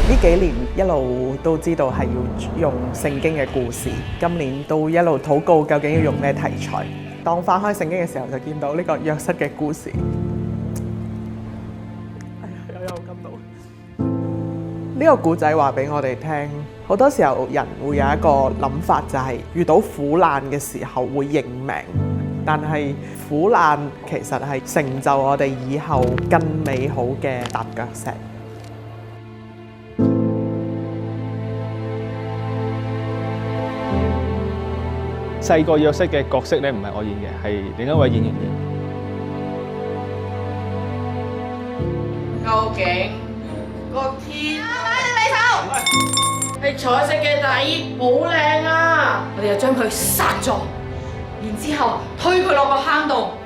呢幾年一路都知道係要用聖經嘅故事，今年都一路禱告究竟要用咩題材。當翻開聖經嘅時候，就見到呢個約瑟嘅故事。有感到呢個故仔話俾我哋聽，好多時候人會有一個諗法，就係遇到苦難嘅時候會認命，但係苦難其實係成就我哋以後更美好嘅踏腳石。細個約瑟嘅角色咧，唔係我演嘅，係另一位演員演。究竟個天，你手係彩色嘅大衣好靚啊！我哋就將佢殺咗，然之後推佢落個坑度，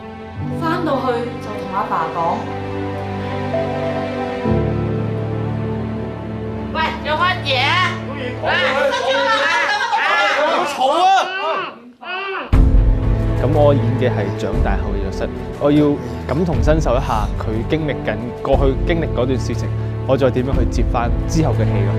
翻到去就同阿爸講：喂，做乜嘢啊？好嘈啊！咁我演嘅係長大後嘅約瑟，我要感同身受一下佢經歷緊過去經歷嗰段事情，我再點樣去接翻之後嘅戲咯。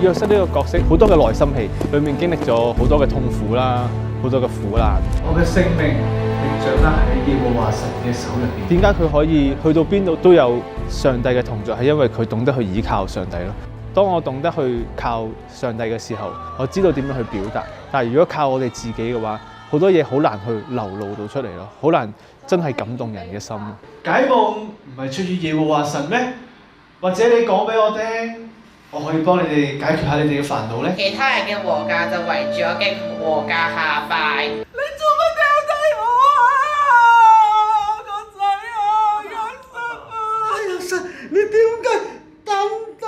約瑟呢個角色好多嘅內心戲，裏面經歷咗好多嘅痛苦啦，好多嘅苦難。我嘅性命係掌握喺耶和華神嘅手入邊。點解佢可以去到邊度都有上帝嘅同在？係因為佢懂得去依靠上帝咯。當我懂得去靠上帝嘅時候，我知道點樣去表達。但係如果靠我哋自己嘅話，好多嘢好難去流露到出嚟咯，好難真係感動人嘅心。解夢唔係出於耶和華神咩？或者你講俾我聽，我可以幫你哋解決下你哋嘅煩惱咧。其他人嘅禾稼就圍住我嘅禾稼下拜。你做乜掉低我啊？個仔啊，約瑟啊！約瑟，你點解咁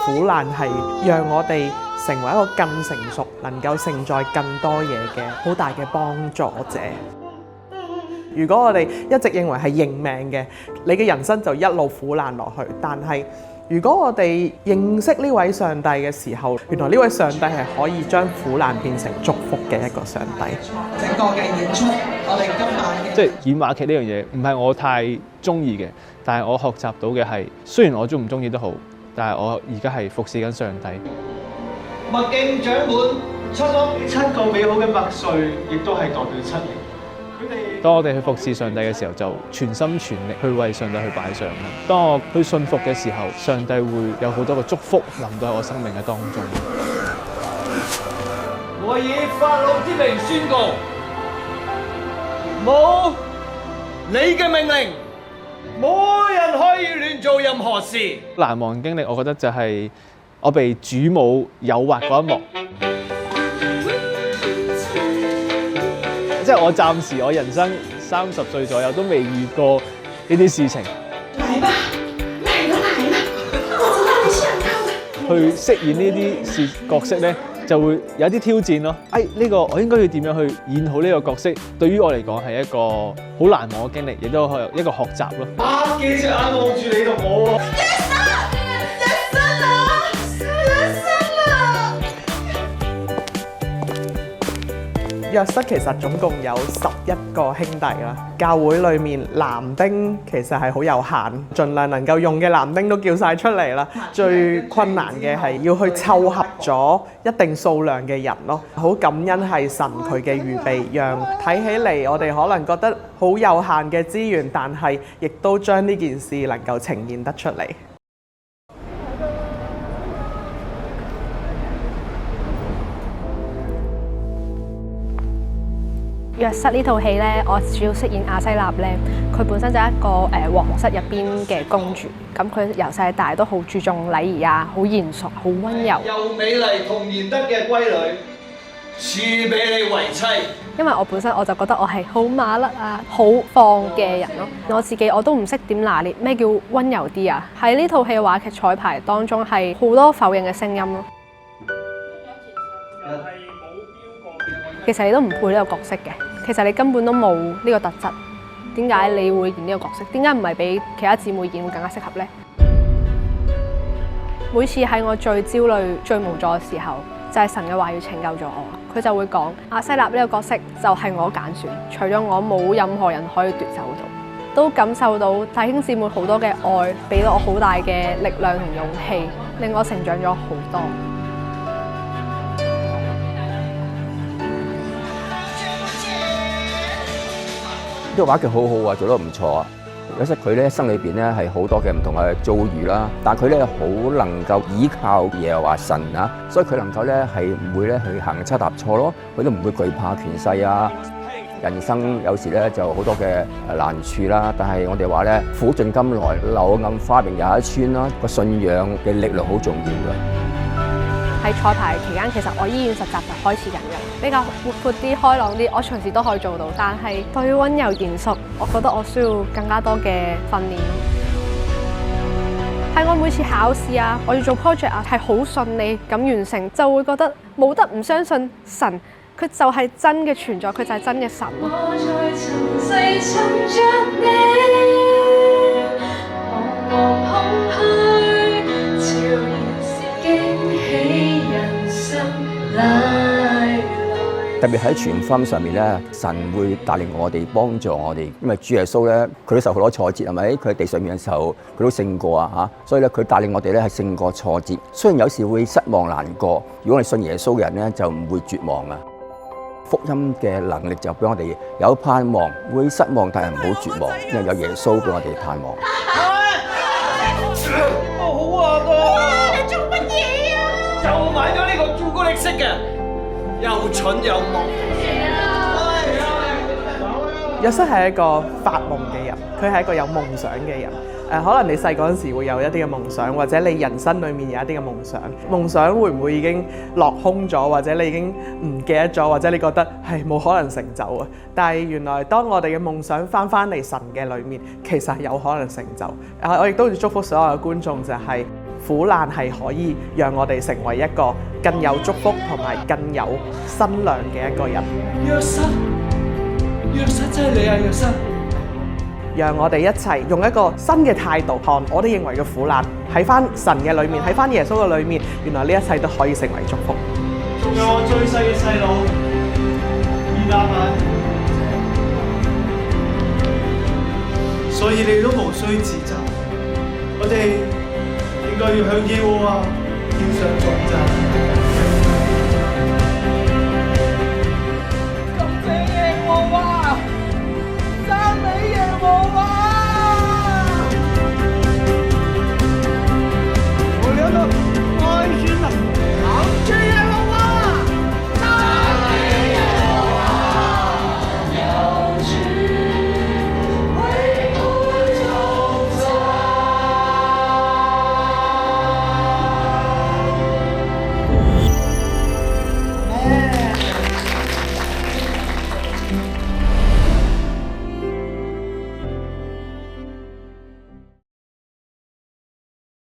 苦難係讓我哋成為一個更成熟、能夠承載更多嘢嘅好大嘅幫助者。如果我哋一直認為係認命嘅，你嘅人生就一路苦難落去。但係如果我哋認識呢位上帝嘅時候，原來呢位上帝係可以將苦難變成祝福嘅一個上帝。整個嘅演出，我哋今晚嘅即係演話劇呢樣嘢，唔係我太中意嘅，但係我學習到嘅係，雖然我中唔中意都好，但係我而家係服侍緊上帝。麥徑長滿7個美好嘅麥穗，亦都係代表7年。當我哋去服侍上帝嘅時候，就全心全力去為上帝去擺上啦。當我去信服嘅時候，上帝會有好多嘅祝福臨到喺我生命嘅當中。我以法老之名宣告，冇你嘅命令，冇人可以亂做任何事。難忘經歷，我覺得就係我被主母誘惑嗰一幕。即係我暫時我人生30歲左右都未遇過呢啲事情。嚟吧，嚟啦嚟啦，我知道你想要的。去飾演呢啲角色咧，就會有啲挑戰咯。呢個我應該要點樣去演好呢個角色？對於我嚟講係一個好難忘嘅經歷，亦都係一個學習咯。幾隻眼望住你同我喎。約瑟其實總共有11個兄弟啦，教會裏面男丁其實係好有限，盡量能夠用嘅男丁都叫晒出嚟啦。最困難嘅係要去湊合咗一定數量嘅人咯。好感恩係神佢嘅預備，讓睇起嚟我哋可能覺得好有限嘅資源，但係亦都將呢件事能夠呈現得出嚟。約瑟呢套戲咧，我主要飾演亞西納咧，佢本身就係一個皇室入邊嘅公主，咁佢由細到大都好注重禮儀啊，好賢淑，好溫柔。又美麗同賢德嘅閨女，賜俾你為妻。因為我本身我就覺得我係好馬甩啊，好放嘅人咯。我自己我都唔識點拿捏咩叫溫柔啲啊。喺呢套戲話劇彩排當中係好多否認嘅聲音咯。其實你都唔配呢個角色嘅，其實你根本都冇呢個特質，點解你會演呢個角色？點解唔係俾其他姊妹演會更加適合呢？每次喺我最焦慮、最無助嘅時候，就係神嘅話要拯救咗我。佢就會講亞西納呢個角色就係我揀選，除咗我冇任何人可以奪走到。都感受到弟兄姊妹好多嘅愛，俾到我好大嘅力量同勇氣，令我成長咗好多。呢個話劇好好啊，做得唔錯啊！有時佢咧生裏邊咧係好多嘅唔同嘅遭遇啦，但佢咧好能夠依靠耶和華神啊，所以佢能夠咧係唔會咧去行差踏錯咯，佢都唔會懼怕權勢啊。人生有時咧就好多嘅難處啦，但係我哋話咧苦盡甘來，柳暗花明又一村啦，個信仰嘅力量好重要嘅。喺彩排期間，其實我醫院實習就開始緊嘅，比較活潑啲、開朗啲，我隨時都可以做到。但係對溫柔嚴肅，我覺得我需要更加多嘅訓練咯。喺我每次考試啊，我要做 project 啊，係好順利咁完成，就會覺得冇得唔相信神，佢就係真嘅存在，佢就係真嘅神咯。我在塵世尋着你，茫茫空虛，悄然是驚喜人生來。特別喺傳福音上面咧，神會帶領我哋，幫助我哋，因為主耶穌咧，佢都受好多挫折，係咪？佢喺地上面嘅時候，佢都勝過啊嚇，所以咧佢帶領我哋咧係勝過挫折。雖然有時會失望難過，如果我哋信耶穌嘅人咧，就唔會絕望啊。福音嘅能力就俾我哋有盼望，會失望但係唔好絕望，因為有耶穌俾我哋盼望。好啊！你做乜嘢啊？就買咗呢個朱古力色嘅，又蠢又懵。約瑟係一個發夢嘅人，佢係一個有夢想嘅人。可能你細嗰陣時會有一啲嘅夢想，或者你人生裡面有一啲嘅夢想。夢想會唔會已經落空咗，或者你已經唔記得咗，或者你覺得係冇可能成就啊？但係原來當我哋嘅夢想翻嚟神嘅裡面，其實係有可能成就。我亦都要祝福所有嘅觀眾，就係苦難係可以讓我哋成為一個更有祝福同埋更有身量嘅一個人。約瑟真係你啊，約瑟！讓我哋一齊用一個新嘅態度看我哋認為嘅苦難，喺翻神嘅裏面，喺翻耶穌嘅裏面，原來呢一切都可以成為祝福。仲有我最細嘅細佬以達曼，所以你都無需自責。我哋應該要向耶和華獻上頌讚。